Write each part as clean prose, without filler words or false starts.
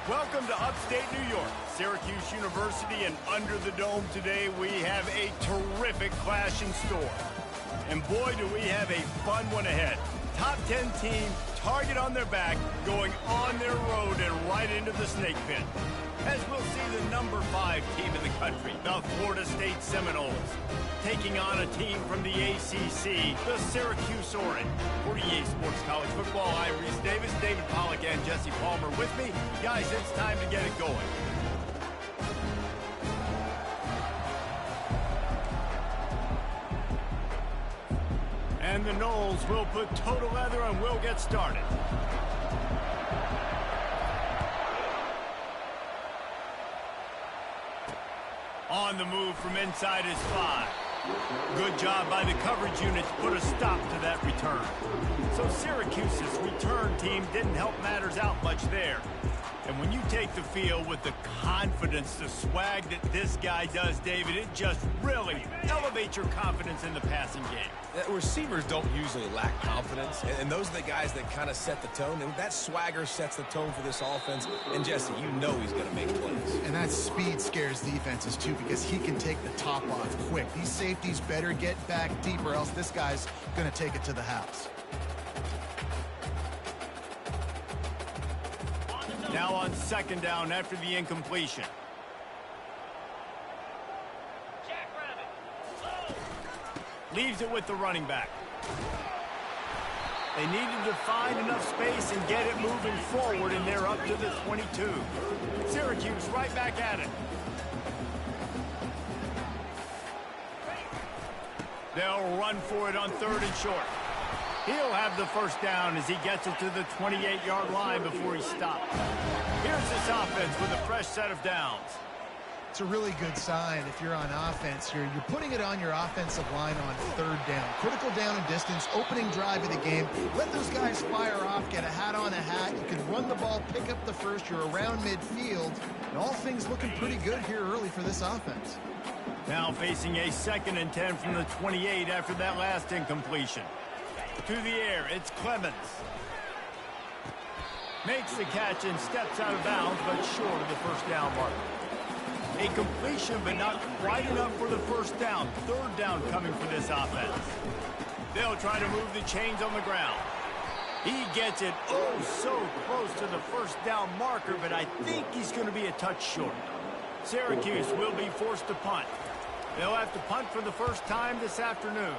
Welcome to upstate New York, Syracuse University, and under the dome today we have a terrific clash in store. And boy, do we have a fun one ahead. Top 10 team, target on their back, going on their road and right into the snake pit. As we'll see the number 5 team in the country, the Florida State Seminoles, taking on a team from the ACC, the Syracuse Orange. For EA Sports College Football, I'm Reese Davis, David Pollack, and Jesse Palmer with me. Guys, it's time to get it going. And the Noles will put total leather and we'll get started. On the move from inside is 5. Good job by the coverage unit to put a stop to that return. So Syracuse's return team didn't help matters out much there. And when you take the field with the confidence, the swag that this guy does, David, it just really elevates your confidence in the passing game. Receivers don't usually lack confidence, and those are the guys that kind of set the tone. And that swagger sets the tone for this offense. And, Jesse, you know he's going to make plays. And that speed scares defenses, too, because he can take the top off quick. These safeties better get back deep, or else this guy's going to take it to the house. Now on second down after the incompletion. Leaves it with the running back. They needed to find enough space and get it moving forward, and they're up to the 22. Syracuse right back at it. They'll run for it on 3rd and short. He'll have the first down as he gets it to the 28-yard line before he stops. Here's this offense with a fresh set of downs. It's a really good sign if you're on offense here. You're putting it on your offensive line on 3rd down. Critical down and distance, opening drive of the game. Let those guys fire off, get a hat on a hat. You can run the ball, pick up the first. You're around midfield. And all things looking pretty good here early for this offense. Now facing a 2nd and 10 from the 28 after that last incompletion. To the air, it's Clemens. Makes the catch and steps out of bounds, but short of the first down mark. A completion, but not quite enough for the first down. 3rd down coming for this offense. They'll try to move the chains on the ground. He gets it so close to the first down marker, but I think he's going to be a touch short. Syracuse will be forced to punt. They'll have to punt for the first time this afternoon.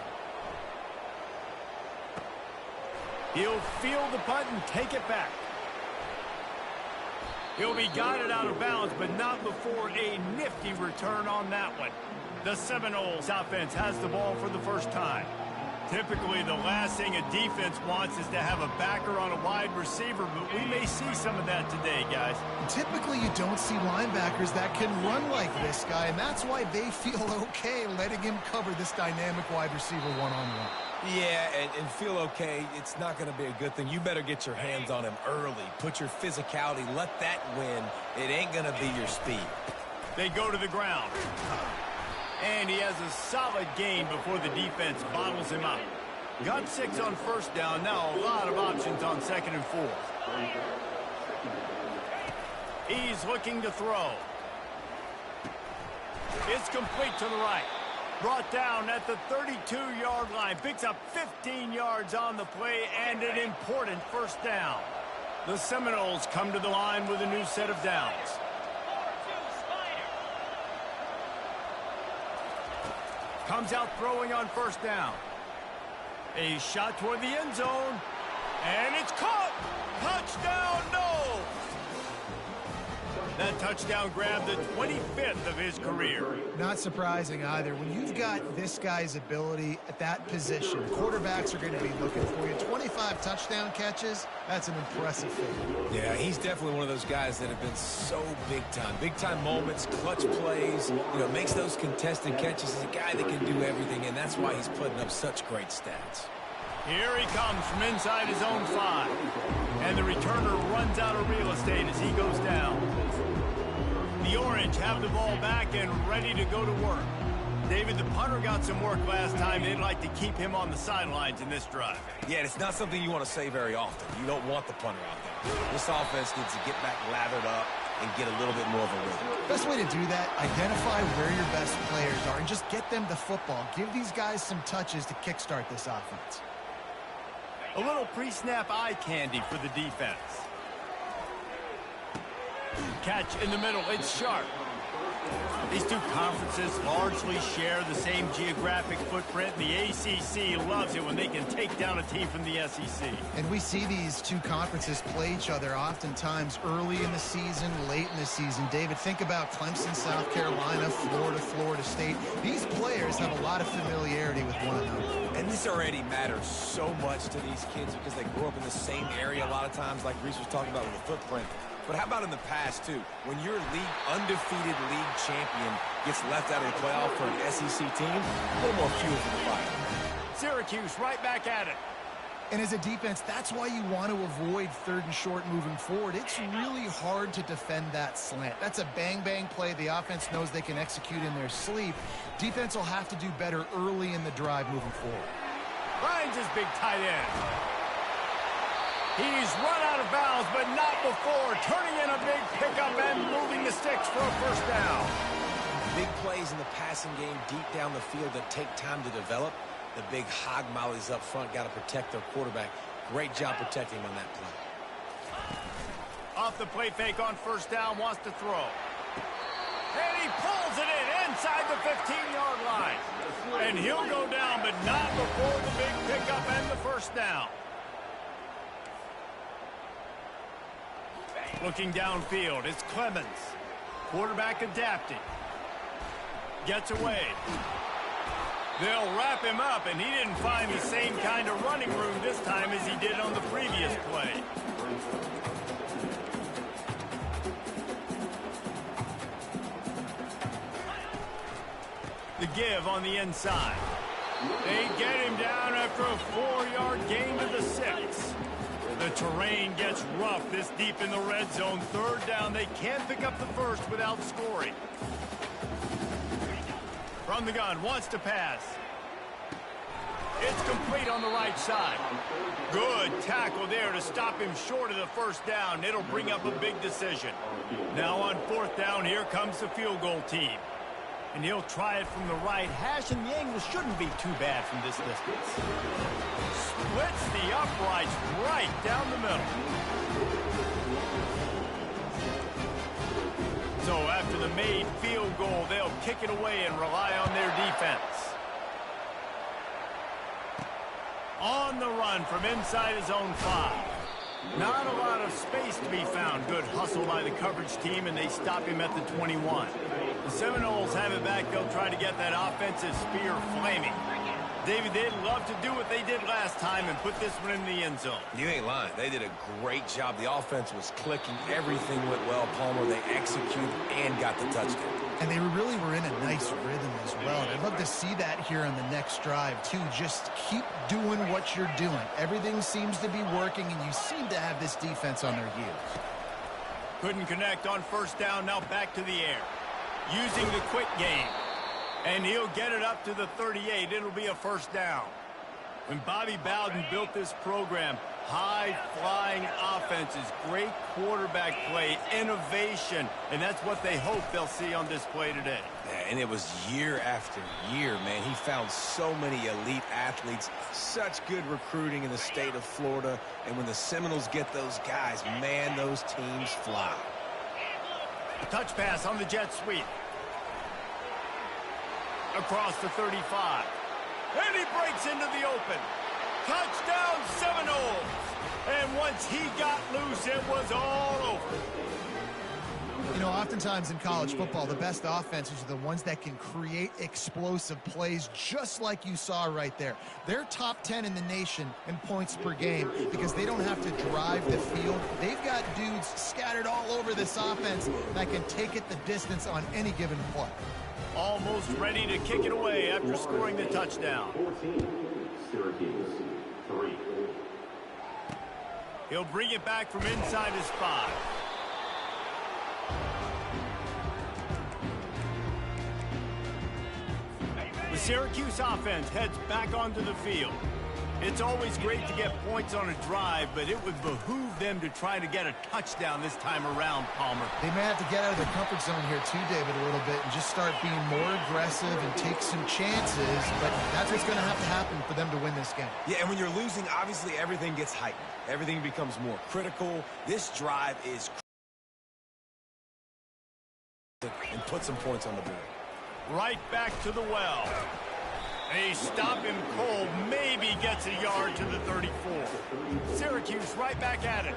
He'll field the punt and take it back. He'll be guided out of bounds, but not before a nifty return on that one. The Seminoles offense has the ball for the first time. Typically, the last thing a defense wants is to have a backer on a wide receiver, but we may see some of that today, guys. Typically, you don't see linebackers that can run like this guy, and that's why they feel okay letting him cover this dynamic wide receiver one-on-one. Yeah, and feel okay, it's not going to be a good thing. You better get your hands on him early. Put your physicality, let that win. It ain't going to be your speed. They go to the ground. And he has a solid gain before the defense bottles him up. Got 6 on first down. Now a lot of options on 2nd and 4. He's looking to throw. It's complete to the right. Brought down at the 32-yard line. Picks up 15 yards on the play and an important first down. The Seminoles come to the line with a new set of downs. Comes out throwing on first down. A shot toward the end zone. And it's caught! Touchdown, Noles! That touchdown grabbed the 25th of his career. Not surprising either. When you've got this guy's ability at that position, quarterbacks are going to be looking for you. 25 touchdown catches, that's an impressive feat. Yeah, he's definitely one of those guys that have been so big time. Big time moments, clutch plays, makes those contested catches. He's a guy that can do everything, and that's why he's putting up such great stats. Here he comes from inside his own 5. And the returner runs out of real estate as he goes down. The Orange have the ball back and ready to go to work. David, the punter got some work last time. They'd like to keep him on the sidelines in this drive. Yeah, it's not something you want to say very often. You don't want the punter out there. This offense needs to get back lathered up and get a little bit more of a rhythm. Best way to do that, identify where your best players are and just get them the football. Give these guys some touches to kickstart this offense. A little pre-snap eye candy for the defense. Catch in the middle. It's sharp. These two conferences largely share the same geographic footprint. The ACC loves it when they can take down a team from the SEC. And we see these two conferences play each other oftentimes early in the season, late in the season. David, think about Clemson, South Carolina, Florida, Florida State. These players have a lot of familiarity with one another. And this already matters so much to these kids because they grew up in the same area a lot of times, like Reese was talking about with the footprint. But how about in the past, too? When your undefeated league champion gets left out of the playoff for an SEC team, a little more fuel for the fire. Syracuse right back at it. And as a defense, that's why you want to avoid 3rd and short moving forward. It's really hard to defend that slant. That's a bang-bang play. The offense knows they can execute in their sleep. Defense will have to do better early in the drive moving forward. Finds his big tight end. He's run out of bounds, but not before. Turning in a big pickup and moving the sticks for a first down. Big plays in the passing game deep down the field that take time to develop. The big hog mollies up front got to protect their quarterback. Great job protecting him on that play. Off the play fake on first down, wants to throw. And he pulls it in inside the 15-yard line. And he'll go down, but not before the big pickup and the first down. Looking downfield, it's Clemens. Quarterback adapting. Gets away. They'll wrap him up, and he didn't find the same kind of running room this time as he did on the previous play. The give on the inside. They get him down after a 4-yard gain to the 6. The terrain gets rough this deep in the red zone. 3rd down, they can't pick up the first without scoring. From the gun, wants to pass. It's complete on the right side. Good tackle there to stop him short of the first down. It'll bring up a big decision. Now on 4th down, here comes the field goal team. And he'll try it from the right hash, and the angle shouldn't be too bad from this distance. Splits the uprights right down the middle. So after the made field goal, they'll kick it away and rely on their defense. On the run from inside his own 5. Not a lot of space to be found. Good hustle by the coverage team, and they stop him at the 21. The Seminoles have it back. They'll try to get that offensive spear flaming. David, they'd love to do what they did last time and put this one in the end zone. You ain't lying. They did a great job. The offense was clicking. Everything went well, Palmer. They executed and got the touchdown. And they really were in a nice rhythm as well. And I'd love to see that here on the next drive, too. Just keep doing what you're doing. Everything seems to be working, and you seem to have this defense on their heels. Couldn't connect on first down. Now back to the air. Using the quick game. And he'll get it up to the 38. It'll be a first down. When Bobby Bowden built this program, high-flying offenses, great quarterback play, innovation, and that's what they hope they'll see on display today. Yeah, and it was year after year, man. He found so many elite athletes, such good recruiting in the state of Florida, and when the Seminoles get those guys, man, those teams fly. Touch pass on the jet sweep. Across the 35. And he breaks into the open. Touchdown Seminoles. And once he got loose, it was all over. You know, oftentimes in college football, the best offenses are the ones that can create explosive plays, just like you saw right there. They're top 10 in the nation in points per game because they don't have to drive the field. They've got dudes scattered all over this offense that can take it the distance on any given play. Almost ready to kick it away after scoring the touchdown. 14, Syracuse, 3. He'll bring it back from inside his 5. The Syracuse offense heads back onto the field. It's always great to get points on a drive, but it would behoove them to try to get a touchdown this time around, Palmer. They may have to get out of their comfort zone here too, David, a little bit, and just start being more aggressive and take some chances, but that's what's going to have to happen for them to win this game. Yeah, and when you're losing, obviously everything gets heightened. Everything becomes more critical. This drive is and put some points on the board. Right back to the well. They stop him cold, maybe gets a yard to the 34. Syracuse right back at it.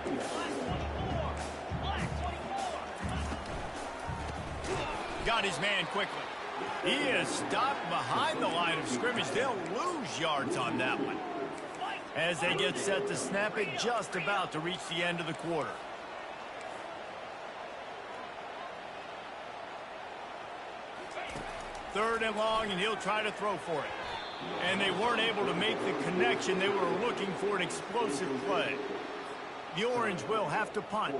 Got his man quickly. He is stopped behind the line of scrimmage. They'll lose yards on that one. As they get set to snap it, just about to reach the end of the quarter. Third and long, and he'll try to throw for it. And they weren't able to make the connection. They were looking for an explosive play. The Orange will have to punt.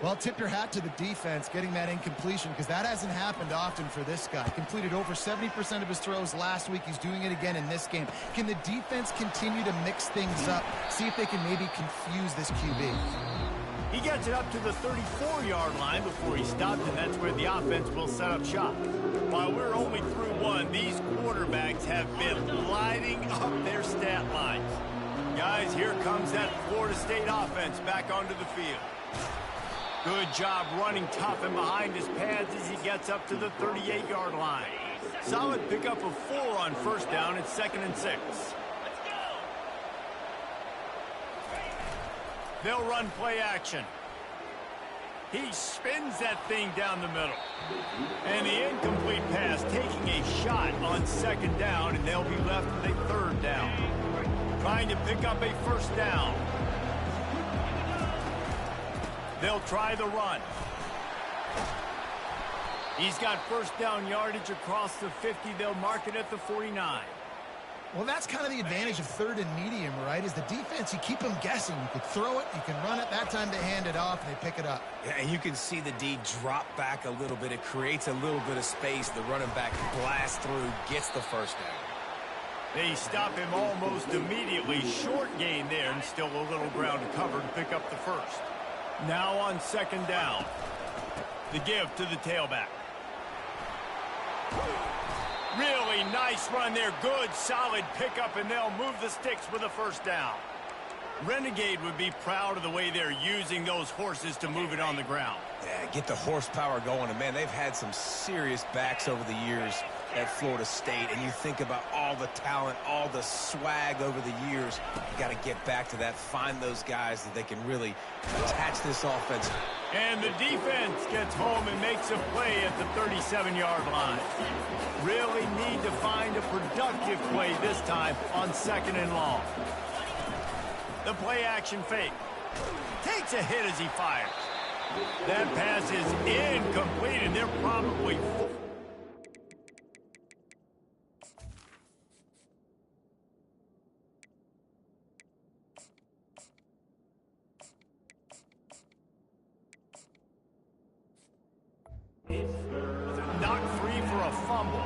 Well, tip your hat to the defense getting that incompletion, because that hasn't happened often for this guy. Completed over 70% of his throws last week. He's doing it again in this game. Can the defense continue to mix things up? See if they can maybe confuse this QB. He gets it up to the 34-yard line before he stopped, and that's where the offense will set up shop. While we're only through one, these quarterbacks have been lighting up their stat lines. Guys, here comes that Florida State offense back onto the field. Good job running tough and behind his pads as he gets up to the 38-yard line. Solid pickup of 4 on first down. It's 2nd and 6. They'll run play action. He spins that thing down the middle. And the incomplete pass taking a shot on 2nd down, and they'll be left with a 3rd down. Trying to pick up a 1st down. They'll try the run. He's got 1st down yardage across the 50. They'll mark it at the 49. Well, that's kind of the advantage of 3rd and medium, right? Is the defense, you keep them guessing. You can throw it, you can run it. That time they hand it off, and they pick it up. Yeah, and you can see the D drop back a little bit. It creates a little bit of space. The running back blasts through, gets the 1st down. They stop him almost immediately. Short gain there, and still a little ground to cover to pick up the 1st. Now on 2nd down. The give to the tailback. Really nice run there. Good, solid pickup, and they'll move the sticks with a 1st down. Renegade would be proud of the way they're using those horses to move it on the ground. Yeah, get the horsepower going. And, man, they've had some serious backs over the years at Florida State. And you think about all the talent, all the swag over the years. You got to get back to that, find those guys that they can really attach this offense. And the defense gets home and makes a play at the 37-yard line. Really need to find a productive play this time on 2nd and long. The play action fake. Takes a hit as he fires. That pass is incomplete, and they're probably... knocked free for a fumble.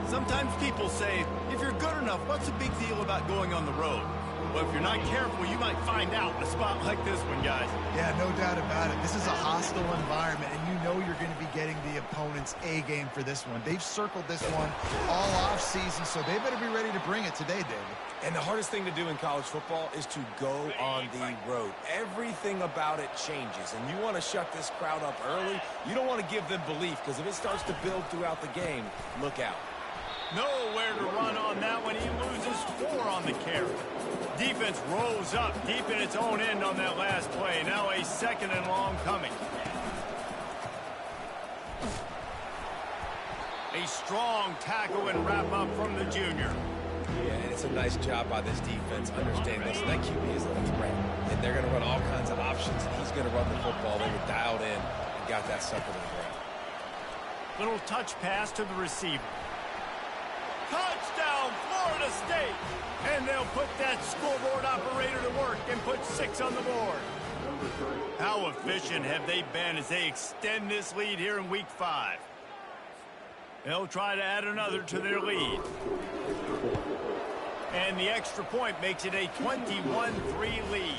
Sometimes people say, if you're good enough, what's the big deal about going on the road? Well, if you're not careful, you might find out in a spot like this one, guys. Yeah, no doubt about it. This is a hostile environment, and you know you're going to be getting the opponent's A game for this one. They've circled this one all off season, so they better be ready to bring it today, David. And the hardest thing to do in college football is to go on the road. Everything about it changes, and you want to shut this crowd up early. You don't want to give them belief, because if it starts to build throughout the game, look out. Nowhere to run on that one. He loses 4 on the carry. Defense rolls up deep in its own end on that last play. Now a 2nd and long coming. A strong tackle and wrap up from the junior. Yeah, and it's a nice job by this defense. Understand, listen, that QB is a threat. And they're going to run all kinds of options, and he's going to run the football. They were dialed in and got that sucker to the ground. Little touch pass to the receiver. Touchdown, Florida State! And they'll put that scoreboard operator to work and put 6 on the board. How efficient have they been as they extend this lead here in Week 5? They'll try to add another to their lead. And the extra point makes it a 21-3 lead.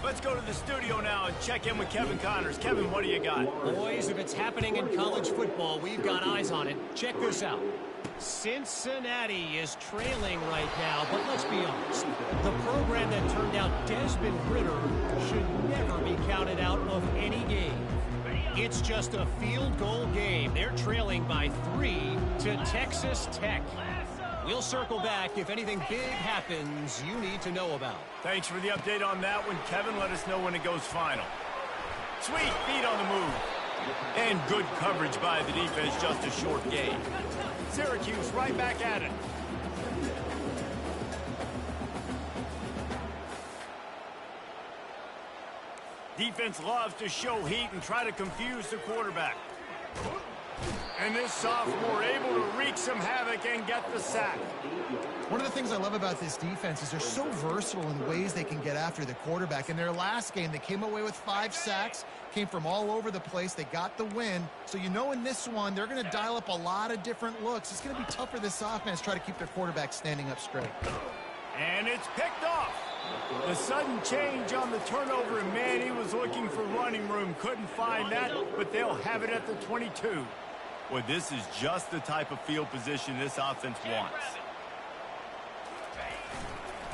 Let's go to the studio now and check in with Kevin Connors. Kevin, what do you got? Boys, if it's happening in college football, we've got eyes on it. Check this out. Cincinnati is trailing right now, but let's be honest. The program that turned out Desmond Ridder should never be counted out of any game. It's just a field goal game. They're trailing by 3 to Texas Tech. We'll circle back if anything big happens you need to know about. Thanks for the update on that one, Kevin. Let us know when it goes final. Sweet feet on the move. And good coverage by the defense, just a short gain. Syracuse right back at it. Defense loves to show heat and try to confuse the quarterback. And this sophomore able to wreak some havoc and get the sack. One of the things I love about this defense is they're so versatile in ways they can get after the quarterback. In their last game, they came away with 5 sacks, came from all over the place. They got the win. So you know in this one, they're going to dial up a lot of different looks. It's going to be tough for this offense to try to keep their quarterback standing up straight. And it's picked off. The sudden change on the turnover, and man, he was looking for running room. Couldn't find that, but they'll have it at the 22. Well, this is just the type of field position this offense wants.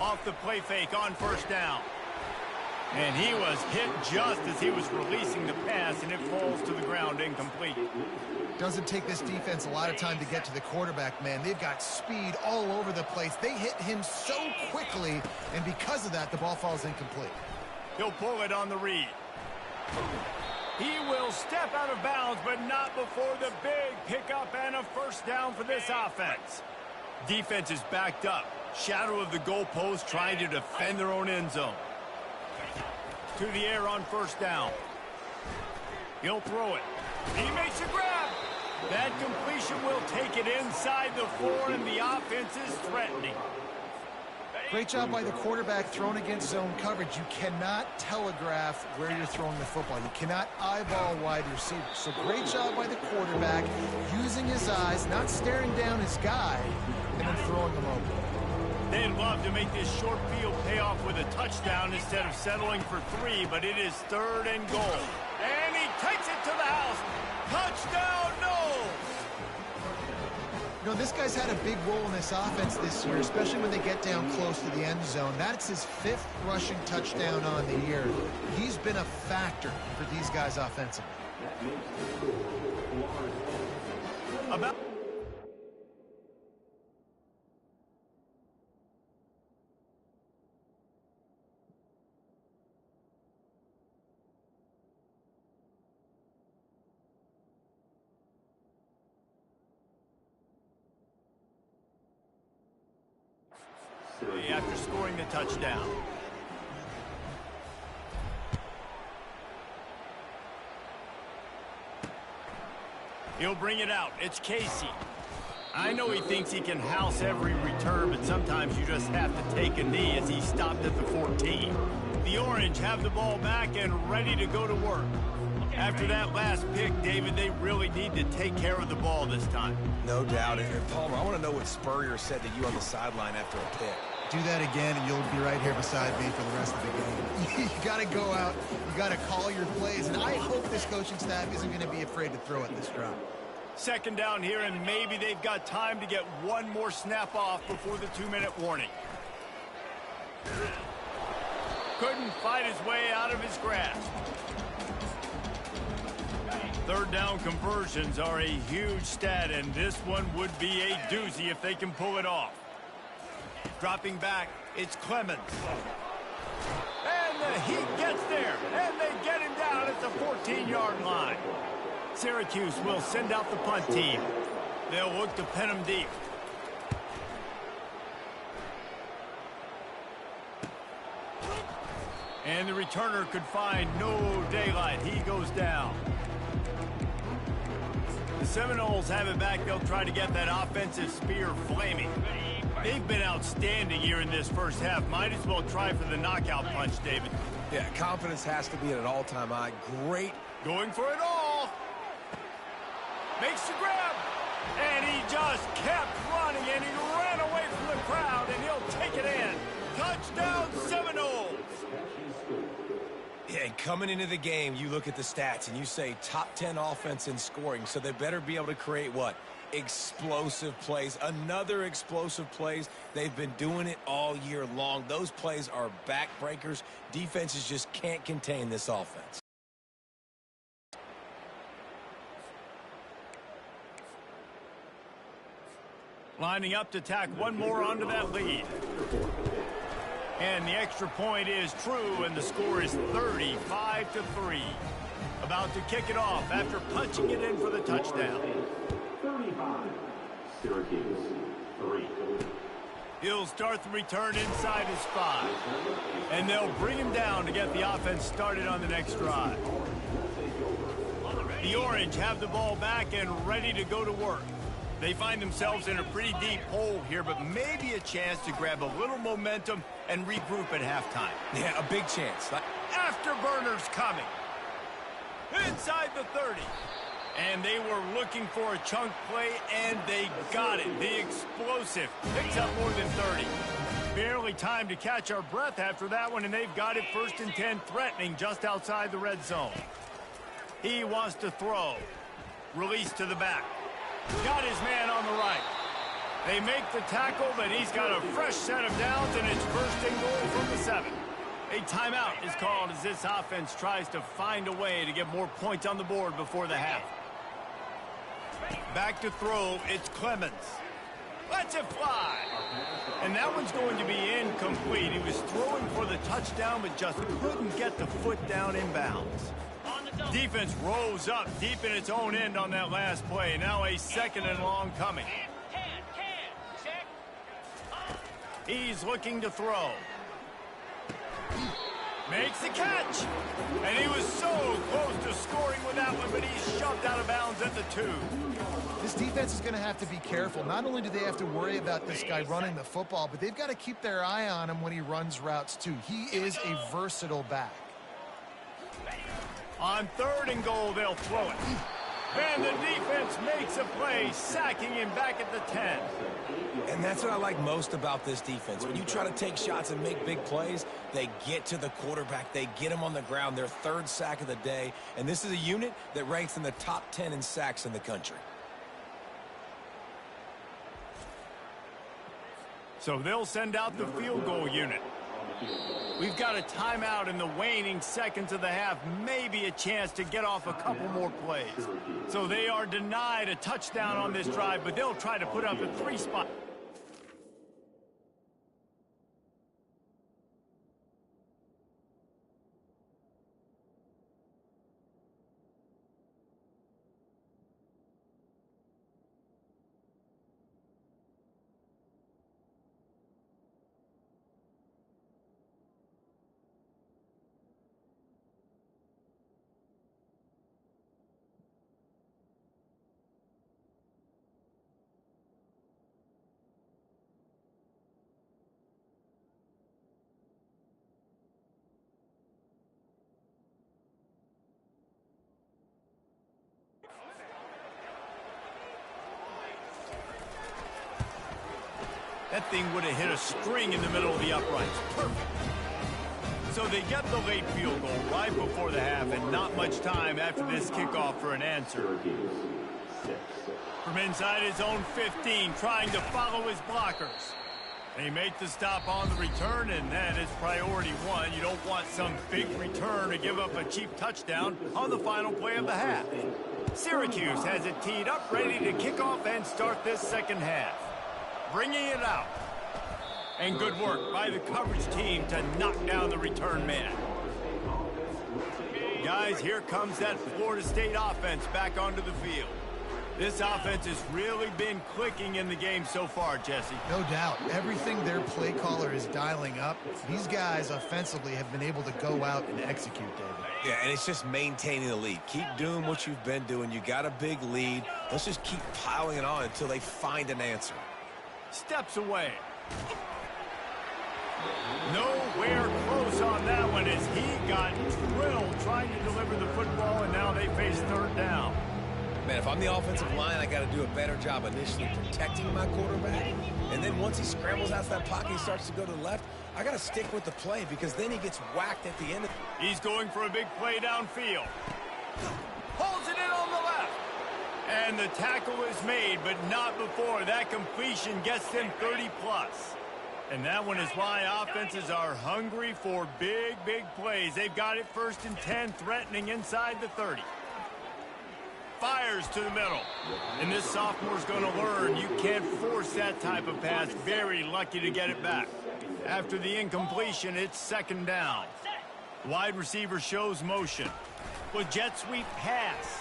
Off the play fake on first down. And he was hit just as he was releasing the pass, and it falls to the ground incomplete. Doesn't take this defense a lot of time to get to the quarterback, man. They've got speed all over the place. They hit him so quickly, and because of that, the ball falls incomplete. He'll pull it on the read. He will step out of bounds, but not before the big pickup and a first down for this offense. Defense is backed up. Shadow of the goalpost trying to defend their own end zone. To the air on first down. He'll throw it. He makes a grab. That completion will take it inside the 4, and the offense is threatening. Great job by the quarterback thrown against zone coverage. You cannot telegraph where you're throwing the football. You cannot eyeball wide receivers. So great job by the quarterback using his eyes, not staring down his guy, and then throwing him over. They'd love to make this short field pay off with a touchdown instead of settling for 3, but it is 3rd and goal. And he takes it to the house. Touchdown, Noles! You know, this guy's had a big role in this offense this year, especially when they get down close to the end zone. That's his 5th rushing touchdown on the year. He's been a factor for these guys offensively. About after scoring the touchdown. He'll bring it out. It's Casey. I know he thinks he can house every return, but sometimes you just have to take a knee as he stopped at the 14. The Orange have the ball back and ready to go to work. After that last pick, David, they really need to take care of the ball this time. No doubt. And Palmer, I want to know what Spurrier said to you on the sideline after a pick. Do that again, and you'll be right here beside me for the rest of the game. You got to go out. You got to call your plays, and I hope this coaching staff isn't going to be afraid to throw at this drop. 2nd down here, and maybe they've got time to get one more snap off before the 2-minute warning. Couldn't fight his way out of his grasp. 3rd down conversions are a huge stat, and this one would be a doozy if they can pull it off. Dropping back, it's Clemens. And the Heat gets there, and they get him down at the 14-yard line. Syracuse will send out the punt team. They'll look to pin him deep. And the returner could find no daylight. He goes down. The Seminoles have it back. They'll try to get that offensive spear flaming. They've been outstanding here in this first half. Might as well try for the knockout punch, David. Yeah, confidence has to be at an all-time high. Great. Going for it all. Makes the grab. And he just kept running, and he ran away from the crowd, and he'll take Touchdown Seminoles! Yeah, coming into the game, you look at the stats and you say top 10 offense in scoring, so they better be able to create what? Explosive plays. Another explosive plays. They've been doing it all year long. Those plays are backbreakers. Defenses just can't contain this offense. Lining up to tack one more onto that lead. And the extra point is true, and the score is 35-3. About to kick it off after punching it in for the touchdown. 35, Syracuse, 3. He'll start the return inside his 5. And they'll bring him down to get the offense started on the next drive. The Orange have the ball back and ready to go to work. They find themselves in a pretty deep hole here, but maybe a chance to grab a little momentum and regroup at halftime. Yeah, a big chance. Afterburners coming. Inside the 30. And they were looking for a chunk play, and they got it. The explosive picks up more than 30. Barely time to catch our breath after that one, and they've got it 1st and 10, threatening just outside the red zone. He wants to throw. Release to the back. Got his man on the right. They make the tackle, but he's got a fresh set of downs, and it's 1st and goal from the 7. A timeout is called as this offense tries to find a way to get more points on the board before the half. Back to throw, it's Clemens. Lets it fly. And that one's going to be incomplete. He was throwing for the touchdown, but just couldn't get the foot down inbounds. Defense rose up deep in its own end on that last play. Now a 2nd and long coming. He's looking to throw. Makes the catch. And he was so close to scoring with that one, but he's shoved out of bounds at the 2. This defense is going to have to be careful. Not only do they have to worry about this guy running the football, but they've got to keep their eye on him when he runs routes too. He is a versatile back. On 3rd and goal, they'll throw it. And the defense makes a play, sacking him back at the 10. And that's what I like most about this defense. When you try to take shots and make big plays, they get to the quarterback. They get him on the ground, their 3rd sack of the day. And this is a unit that ranks in the top 10 in sacks in the country. So they'll send out the field goal unit. We've got a timeout in the waning seconds of the half, maybe a chance to get off a couple more plays. So they are denied a touchdown on this drive, but they'll try to put up a 3-spot. That thing would have hit a string in the middle of the uprights. Perfect. So they get the late field goal right before the half, and not much time after this kickoff for an answer. From inside his own 15, trying to follow his blockers. They make the stop on the return, and that is priority 1. You don't want some big return to give up a cheap touchdown on the final play of the half. Syracuse has it teed up, ready to kick off and start this 2nd half. Bringing it out. And good work by the coverage team to knock down the return man. Guys, here comes that Florida State offense back onto the field. This offense has really been clicking in the game so far, Jesse. No doubt. Everything their play caller is dialing up, these guys offensively have been able to go out and execute, David. Yeah, and it's just maintaining the lead. Keep doing what you've been doing. You got a big lead. Let's just keep piling it on until they find an answer. Steps away. Nowhere close on that one as he got drilled trying to deliver the football, and now they face 3rd down. Man, if I'm the offensive line, I got to do a better job initially protecting my quarterback. And then once he scrambles out of that pocket, he starts to go to the left, I got to stick with the play because then he gets whacked at the end. He's going for a big play downfield. Holds it in on the left. And the tackle is made, but not before that completion gets them 30-plus. And that one is why offenses are hungry for big, big plays. They've got it 1st and 10, threatening inside the 30. Fires to the middle. And this sophomore's going to learn you can't force that type of pass. Very lucky to get it back. After the incompletion, it's 2nd down. Wide receiver shows motion. With jet sweep pass.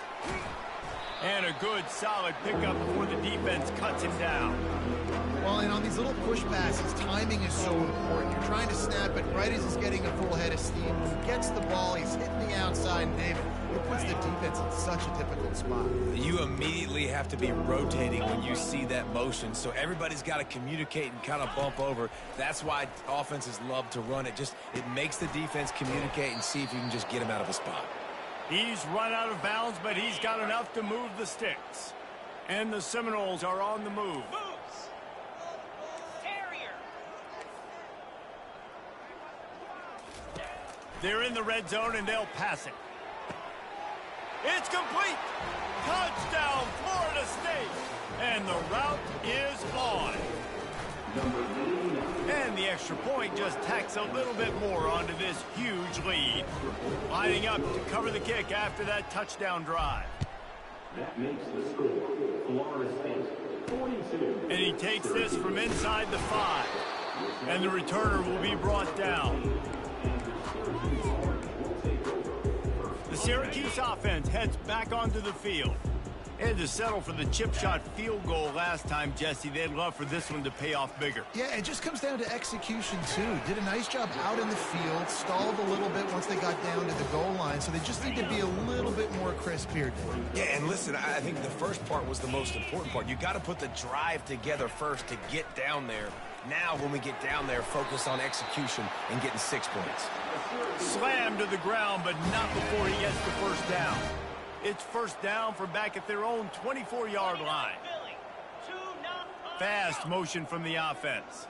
And a good, solid pickup before the defense cuts him down. Well, and on these little push passes, timing is so important. You're trying to snap it right as he's getting a full head of steam. When he gets the ball, he's hitting the outside, and David, it puts the defense in such a difficult spot. You immediately have to be rotating when you see that motion, so everybody's got to communicate and kind of bump over. That's why offenses love to run it. It makes the defense communicate and see if you can just get him out of a spot. He's run out of bounds, but he's got enough to move the sticks. And the Seminoles are on the move. They're in the red zone, and they'll pass it. It's complete. Touchdown, Florida State. And the route is on. And the extra point just tacks a little bit more onto this huge lead. Lining up to cover the kick after that touchdown drive. That makes the score Florida State 42. And he takes this from inside the 5. And the returner will be brought down. The Syracuse offense heads back onto the field. They had to settle for the chip shot field goal last time, Jesse. They'd love for this one to pay off bigger. Yeah, it just comes down to execution, too. Did a nice job out in the field, stalled a little bit once they got down to the goal line, so they just need to be a little bit more crisp here. Yeah, and listen, I think the first part was the most important part. You got to put the drive together first to get down there. Now, when we get down there, focus on execution and getting 6 points. Slammed to the ground, but not before he gets the first down. It's first down from back at their own 24-yard line. Fast motion from the offense.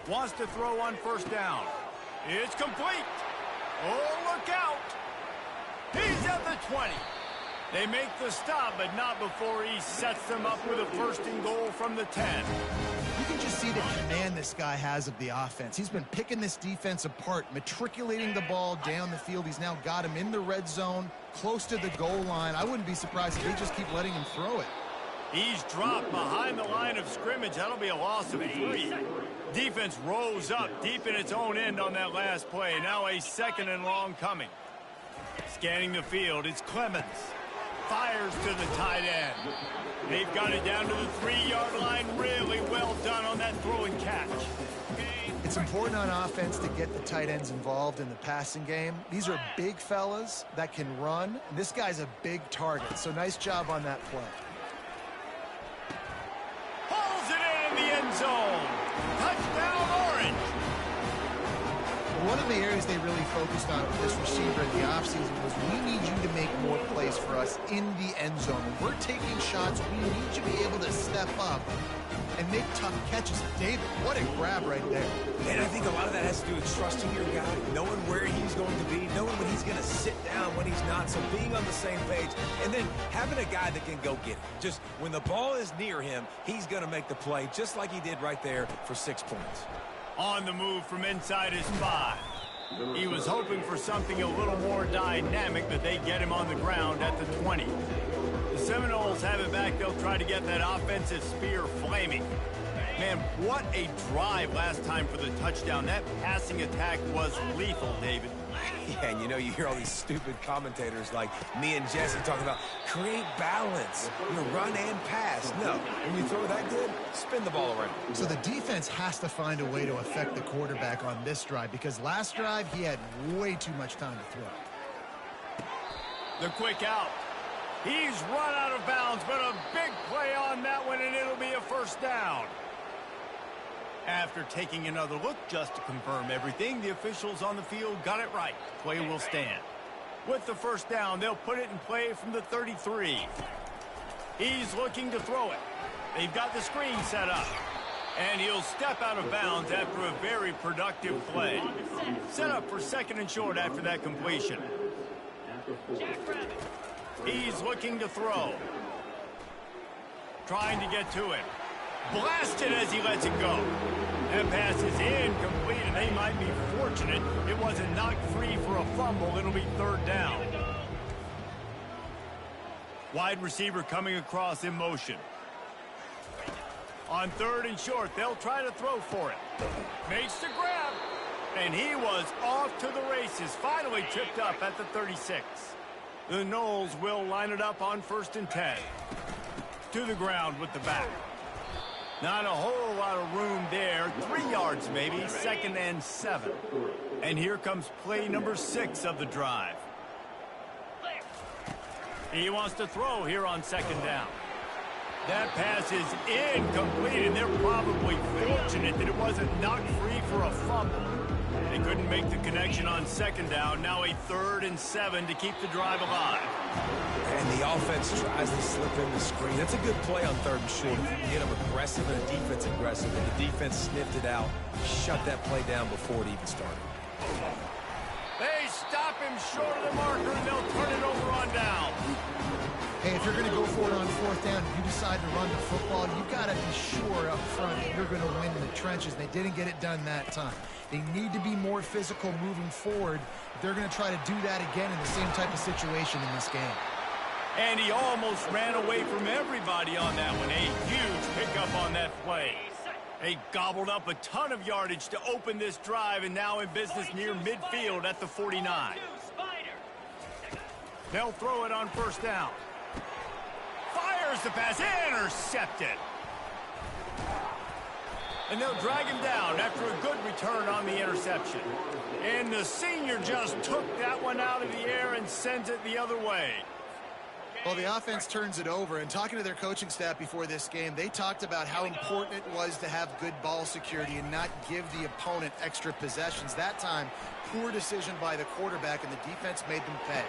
Wants to throw on first down. It's complete. Oh, look out. He's at the 20. They make the stop, but not before he sets them up with a 1st and goal from the 10. You can just see the command this guy has of the offense. He's been picking this defense apart, matriculating the ball down the field. He's now got him in the red zone, close to the goal line. I wouldn't be surprised if they just keep letting him throw it. He's dropped behind the line of scrimmage. That'll be a loss of 3. Defense rose up deep in its own end on that last play. Now a 2nd and long coming. Scanning the field, it's Clemens. Fires to the tight end. They've got it down to the 3-yard line. Really well done on that throw and catch. It's important on offense to get the tight ends involved in the passing game. These are big fellas that can run. And this guy's a big target, so nice job on that play. Pulls it in the end zone. Touchdown, Orange. One of the areas they really focused on with this receiver in the offseason was we need you to make more plays for us in the end zone. When we're taking shots, we need you to be able to step up and make tough catches. David, what a grab right there. And I think a lot of that has to do with trusting your guy, knowing where he's going to be, knowing when he's going to sit down, when he's not, so being on the same page, and then having a guy that can go get it. Just when the ball is near him, he's going to make the play, just like he did right there for 6 points. On the move from inside his 5. He was hoping for something a little more dynamic, but they get him on the ground at the 20. The Seminoles have it back. They'll try to get that offensive spear flaming. Man, what a drive last time for the touchdown. That passing attack was lethal, David. Yeah, and you know, you hear all these stupid commentators like me and Jesse talking about create balance, run and pass. No, when you throw that good, spin the ball around. So the defense has to find a way to affect the quarterback on this drive because last drive he had way too much time to throw. The quick out. He's run out of bounds, but a big play on that one, and it'll be a first down. After taking another look just to confirm everything, the officials on the field got it right. Play will stand. With the first down, they'll put it in play from the 33. He's looking to throw it. They've got the screen set up. And he'll step out of bounds after a very productive play. Set up for 2nd and short after that completion. He's looking to throw. Trying to get to it. Blasted as he lets it go. That pass is incomplete, and they might be fortunate it wasn't knocked free for a fumble. It'll be 3rd down. Wide receiver coming across in motion. On 3rd and short, they'll try to throw for it. Makes the grab. And he was off to the races. Finally tripped up at the 36. The Noles will line it up on 1st and 10. To the ground with the back. Not a whole lot of room there. 3 yards maybe. 2nd and 7. And here comes play number 6 of the drive. He wants to throw here on 2nd down. That pass is incomplete, and they're probably fortunate that it wasn't knocked free for a fumble. They couldn't make the connection on 2nd down. Now a 3rd and 7 to keep the drive alive. And the offense tries to slip in the screen. That's a good play on 3rd and short. If you can get them aggressive and the defense aggressive, and the defense sniffed it out, shut that play down before it even started. They stop him short of the marker, and they'll turn it over on down. Hey, if you're going to go for it on 4th down, if you decide to run the football, you got to be sure up front that you're going to win in the trenches. They didn't get it done that time. They need to be more physical moving forward. They're going to try to do that again in the same type of situation in this game. And he almost ran away from everybody on that one. A huge pickup on that play. They gobbled up a ton of yardage to open this drive, and now in business near midfield at the 49. They'll throw it on 1st down. Fires the pass, intercepted. And they'll drag him down after a good return on the interception. And the senior just took that one out of the air and sends it the other way. Well, the offense turns it over, and talking to their coaching staff before this game, they talked about how important it was to have good ball security and not give the opponent extra possessions. That time, poor decision by the quarterback, and the defense made them pay.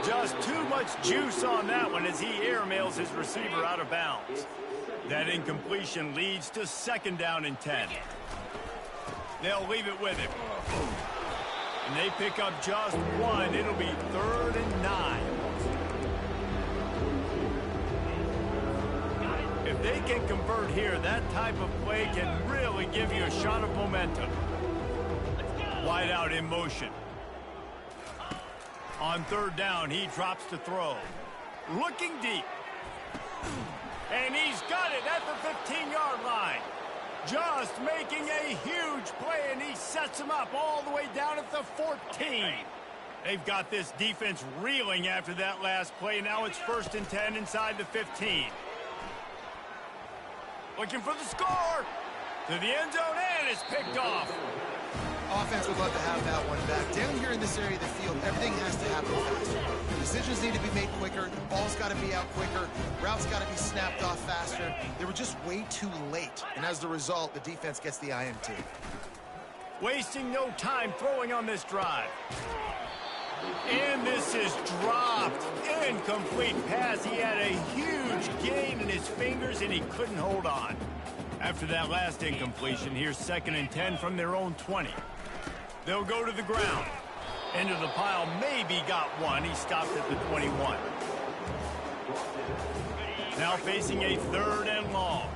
Just too much juice on that one as he airmails his receiver out of bounds. That incompletion leads to 2nd down and 10. They'll leave it with him. And they pick up just 1. It'll be 3rd and 9. If they can convert here, that type of play can really give you a shot of momentum. Wide out in motion. On 3rd down, he drops to throw. Looking deep. And he's got it at the 15-yard line. Just making a huge play, and he sets him up all the way down at the 14. They've got this defense reeling after that last play. Now it's 1st and 10 inside the 15. Looking for the score. To the end zone, and it's picked off. Offense would love to have that one back. Down here in this area of the field, everything has to happen faster. Decisions need to be made quicker. The ball's got to be out quicker. Routes got to be snapped off faster. They were just way too late. And as the result, the defense gets the INT. Wasting no time throwing on this drive. And this is dropped. Incomplete pass. He had a huge gain in his fingers, and he couldn't hold on. After that last incompletion, here's 2nd and 10 from their own 20. They'll go to the ground. Into the pile, maybe got 1. He stopped at the 21. Now facing a 3rd and long.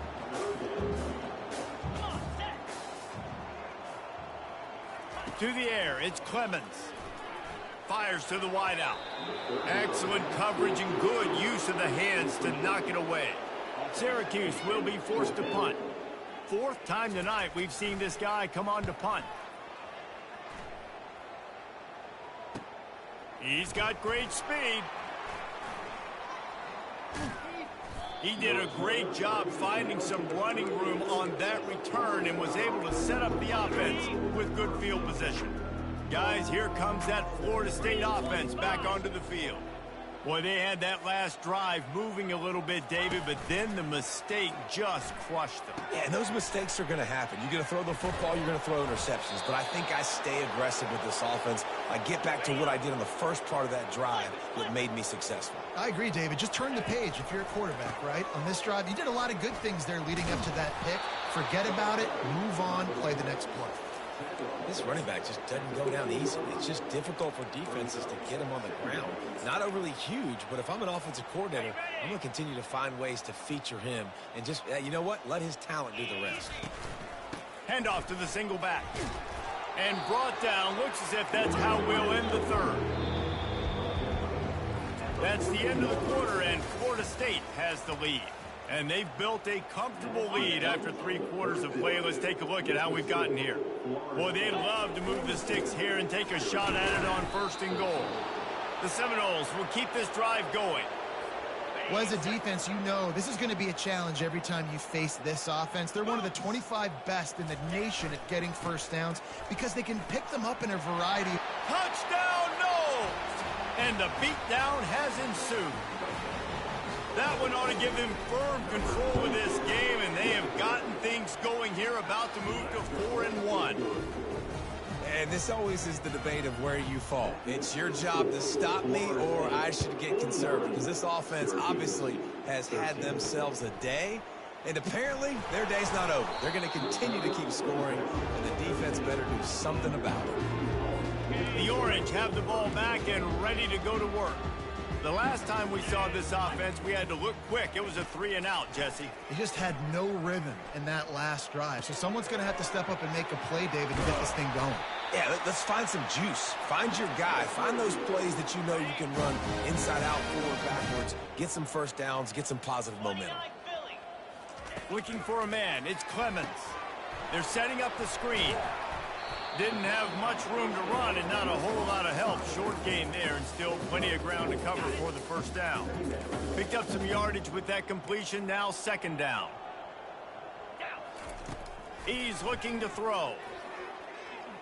To the air, it's Clemens. Fires to the wideout. Excellent coverage and good use of the hands to knock it away. Syracuse will be forced to punt. 4th time tonight we've seen this guy come on to punt. He's got great speed. He did a great job finding some running room on that return and was able to set up the offense with good field position. Guys, here comes that Florida State offense back onto the field. Boy, they had that last drive moving a little bit, David, but then the mistake just crushed them. Yeah, and those mistakes are going to happen. You're going to throw the football, you're going to throw interceptions. But I think I stay aggressive with this offense. I get back to what I did on the first part of that drive that made me successful. I agree, David. Just turn the page if you're a quarterback, right? On this drive, you did a lot of good things there leading up to that pick. Forget about it, move on, play the next play. This running back just doesn't go down easy. It's just difficult for defenses to get him on the ground. Not overly huge, but if I'm an offensive coordinator, I'm going to continue to find ways to feature him and just, you know what, let his talent do the rest. Handoff to the single back. And brought down. Looks as if that's how we'll end the third. That's the end of the quarter, and Florida State has the lead. And they've built a comfortable lead after 3 quarters of play. Let's take a look at how we've gotten here. Boy, they'd love to move the sticks here and take a shot at it on 1st and goal. The Seminoles will keep this drive going. Well, as a defense, you know this is going to be a challenge every time you face this offense. They're one of the 25 best in the nation at getting first downs because they can pick them up in a variety. Touchdown, no! And the beatdown has ensued. That one ought to give them firm control of this game, and they have gotten things going here, about to move to 4-1. And this always is the debate of where you fall. It's your job to stop me, or I should get conservative, because this offense obviously has had themselves a day, and apparently their day's not over. They're going to continue to keep scoring, and the defense better do something about it. The Orange have the ball back and ready to go to work. The last time we saw this offense, we had to look quick. It was a 3-and-out, Jesse. They just had no rhythm in that last drive. So someone's going to have to step up and make a play, David, to get this thing going. Yeah, let's find some juice. Find your guy. Find those plays that you know you can run inside out, forward, backwards. Get some first downs. Get some positive momentum. Looking for a man. It's Clemens. They're setting up the screen. Didn't have much room to run and not a whole lot of help. Short gain there and still plenty of ground to cover for the first down. Picked up some yardage with that completion. Now 2nd down. He's looking to throw.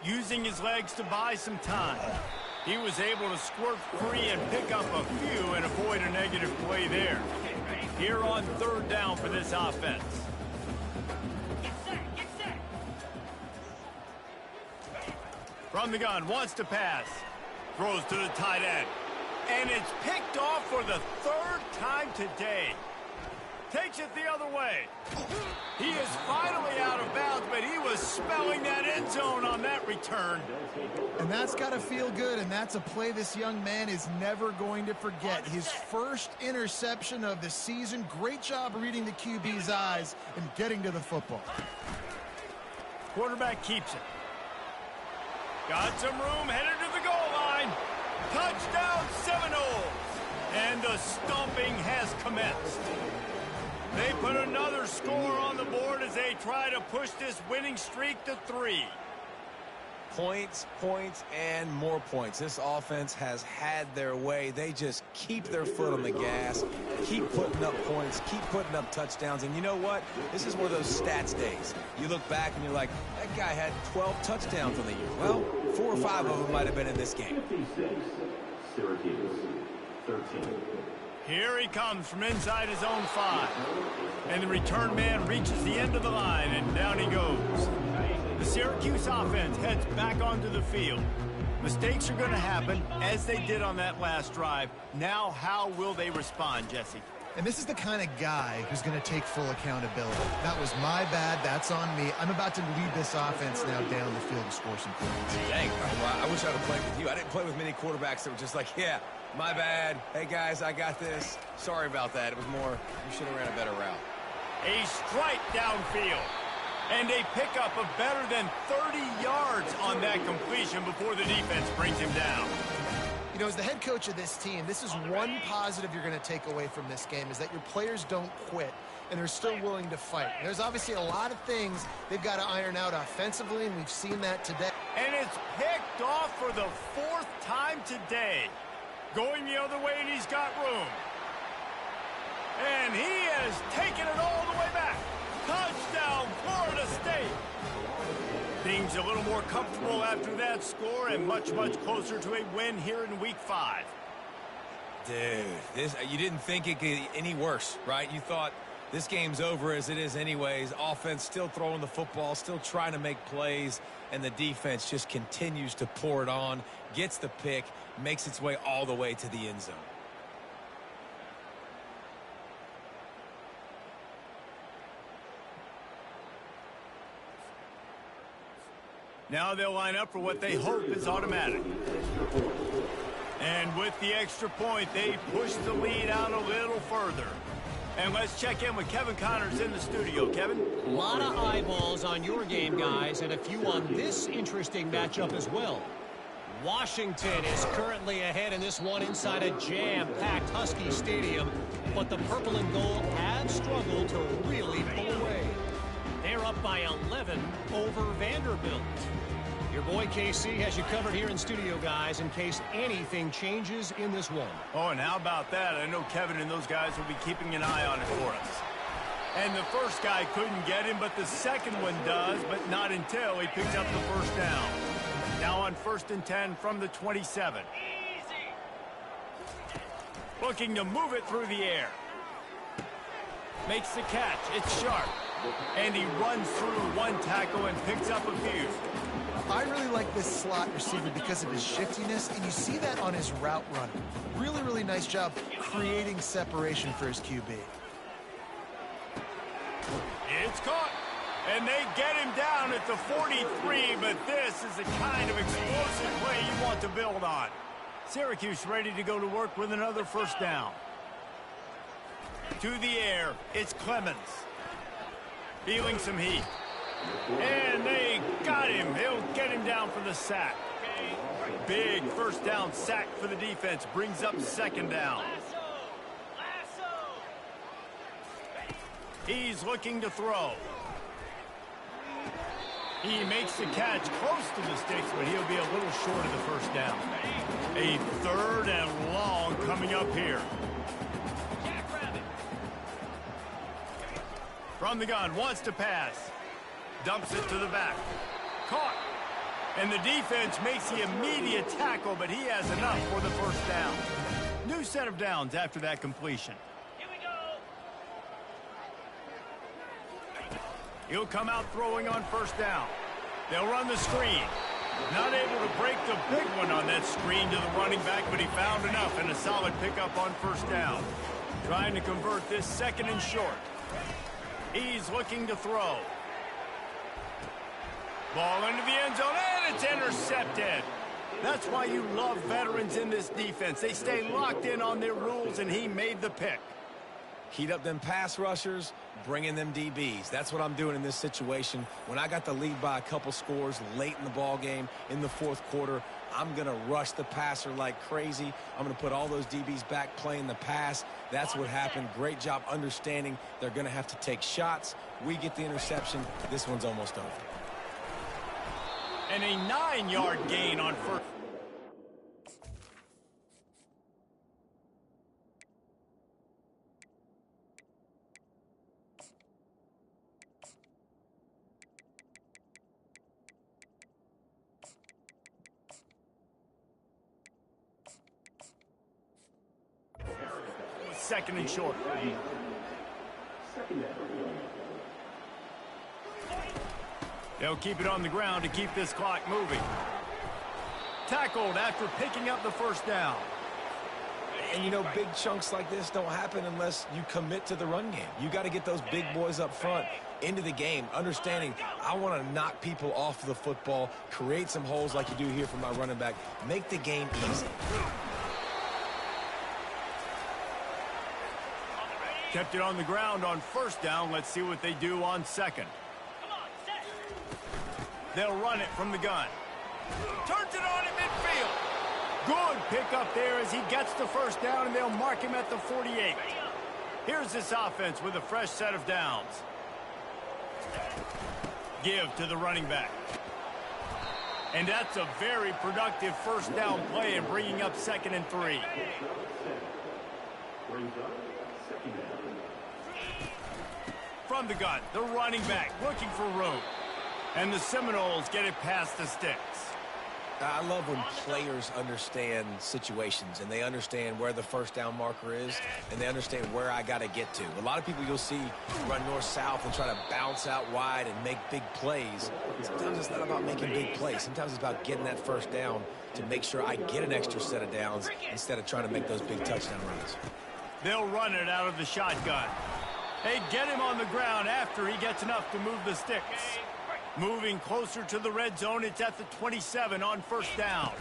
Using his legs to buy some time. He was able to squirt free and pick up a few and avoid a negative play there. Here on 3rd down for this offense. From the gun, wants to pass. Throws to the tight end. And it's picked off for the 3rd time today. Takes it the other way. He is finally out of bounds, but he was smelling that end zone on that return. And that's got to feel good, and that's a play this young man is never going to forget. His first interception of the season. Great job reading the QB's eyes and getting to the football. Quarterback keeps it. Got some room, headed to the goal line. Touchdown Seminoles. And the stomping has commenced. They put another score on the board as they try to push this winning streak to 3. Points, points, and more points. This offense has had their way. They just keep their foot on the gas, keep putting up points, keep putting up touchdowns. And you know what? This is one of those stats days. You look back and you're like, that guy had 12 touchdowns on the year. Well, 4 or 5 of them might have been in this game. 56, Syracuse, 13. Here he comes from inside his own 5. And the return man reaches the end of the line, and down he goes. The Syracuse offense heads back onto the field. Mistakes are going to happen, as they did on that last drive. Now, how will they respond, Jesse? And this is the kind of guy who's going to take full accountability. That was my bad. That's on me. I'm about to lead this offense now down the field to score some points. Dang, I wish I would have played with you. I didn't play with many quarterbacks that were just like, yeah, my bad. Hey, guys, I got this. Sorry about that. It was more, you should have ran a better route. A strike downfield. And a pickup of better than 30 yards on that completion before the defense brings him down. You know, as the head coach of this team, this is one positive you're going to take away from this game, is that your players don't quit, and they're still willing to fight. There's obviously a lot of things they've got to iron out offensively, and we've seen that today. And it's picked off for the 4th time today. Going the other way, and he's got room. And he has taken it all the way back. Touchdown, Florida State. Things a little more comfortable after that score and much, much closer to a win here in Week 5. Dude, you didn't think it could get any worse, right? You thought this game's over as it is anyways. Offense still throwing the football, still trying to make plays, and the defense just continues to pour it on, gets the pick, makes its way all the way to the end zone. Now they'll line up for what they hope is automatic. And with the extra point, they push the lead out a little further. And let's check in with Kevin Connors in the studio. Kevin? A lot of eyeballs on your game, guys, and a few on this interesting matchup as well. Washington is currently ahead in this one inside a jam-packed Husky Stadium, but the purple and gold have struggled to really pull away. They're up by 11 over Vanderbilt. Your boy KC has you covered here in studio, guys, in case anything changes in this one. Oh, and how about that? I know Kevin and those guys will be keeping an eye on it for us. And the first guy couldn't get him, but the second one does, but not until he picks up the first down. Now on 1st and 10 from the 27. Looking to move it through the air. Makes the catch. It's sharp. And he runs through one tackle and picks up a few. I really like this slot receiver because of his shiftiness, and you see that on his route running. Really, really nice job creating separation for his QB. It's caught. And they get him down at the 43, but this is the kind of explosive play you want to build on. Syracuse ready to go to work with another first down. To the air, it's Clemens. Feeling some heat. And they got him. He'll get him down for the sack. Big first down sack for the defense. Brings up second down. He's looking to throw. He makes the catch close to the sticks, but he'll be a little short of the first down. A 3rd and long coming up here. From the gun, wants to pass. Dumps it to the back. Caught. And the defense makes the immediate tackle, but he has enough for the first down. New set of downs after that completion. Here we go. He'll come out throwing on first down. They'll run the screen. Not able to break the big one on that screen to the running back, but he found enough and a solid pickup on first down. Trying to convert this 2nd and short. He's looking to throw. Ball into the end zone, and it's intercepted. That's why you love veterans in this defense. They stay locked in on their rules, and he made the pick. Heat up them pass rushers, bring in them DBs. That's what I'm doing in this situation. When I got the lead by a couple scores late in the ball game in the 4th quarter, I'm going to rush the passer like crazy. I'm going to put all those DBs back playing the pass. That's what happened. Great job understanding they're going to have to take shots. We get the interception. This one's almost over. And a 9-yard gain on first. Second and short. They'll keep it on the ground to keep this clock moving. Tackled after picking up the first down. And, you know, big chunks like this don't happen unless you commit to the run game. You got to get those big boys up front into the game, understanding I want to knock people off the football, create some holes like you do here for my running back, make the game easy. Kept it on the ground on first down. Let's see what they do on second. They'll run it from the gun. Turns it on in midfield. Good pickup there as he gets the first down, and they'll mark him at the 48. Here's this offense with a fresh set of downs. Give to the running back. And that's a very productive first down play and bringing up 2nd and 3. From the gun, the running back looking for room. And the Seminoles get it past the sticks. I love when players understand situations and they understand where the first down marker is and they understand where I got to get to. A lot of people you'll see run north-south and try to bounce out wide and make big plays. Sometimes it's not about making big plays. Sometimes it's about getting that first down to make sure I get an extra set of downs instead of trying to make those big touchdown runs. They'll run it out of the shotgun. They get him on the ground after he gets enough to move the sticks. Moving closer to the red zone, it's at the 27 on first down.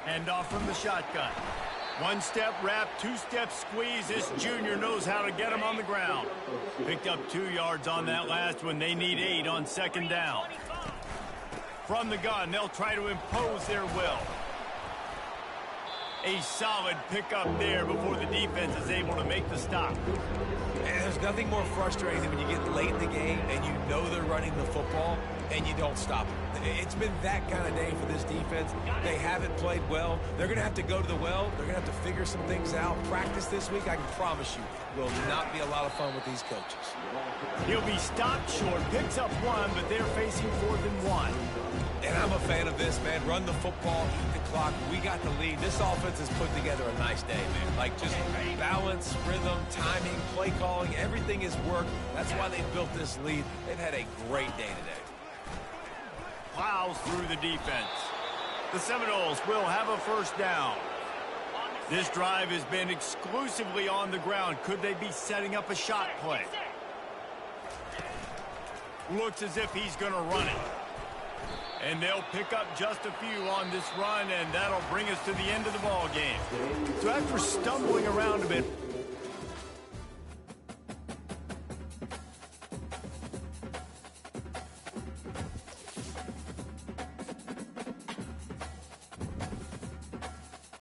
Hand off from the shotgun. One-step wrap, two-step squeeze. This junior knows how to get him on the ground. Picked up 2 yards on that last one. They need 8 on second down. From the gun, they'll try to impose their will. A solid pickup there before the defense is able to make the stop. And there's nothing more frustrating than when you get late in the game and you know they're running the football and you don't stop them. It's been that kind of day for this defense. They haven't played well. They're going to have to go to the well. They're going to have to figure some things out. Practice this week, I can promise you, will not be a lot of fun with these coaches. He'll be stopped short, picks up 1, but they're facing 4th and 1. And I'm a fan of this, man. Run the football, eat the clock. We got the lead. This offense has put together a nice day, man. Like, just balance, rhythm, timing, play calling, everything has worked. That's why they built this lead. They've had a great day today. Plows through the defense. The Seminoles will have a first down. This drive has been exclusively on the ground. Could they be setting up a shot play? Looks as if he's going to run it. And they'll pick up just a few on this run, and that'll bring us to the end of the ball game. So after stumbling around a bit,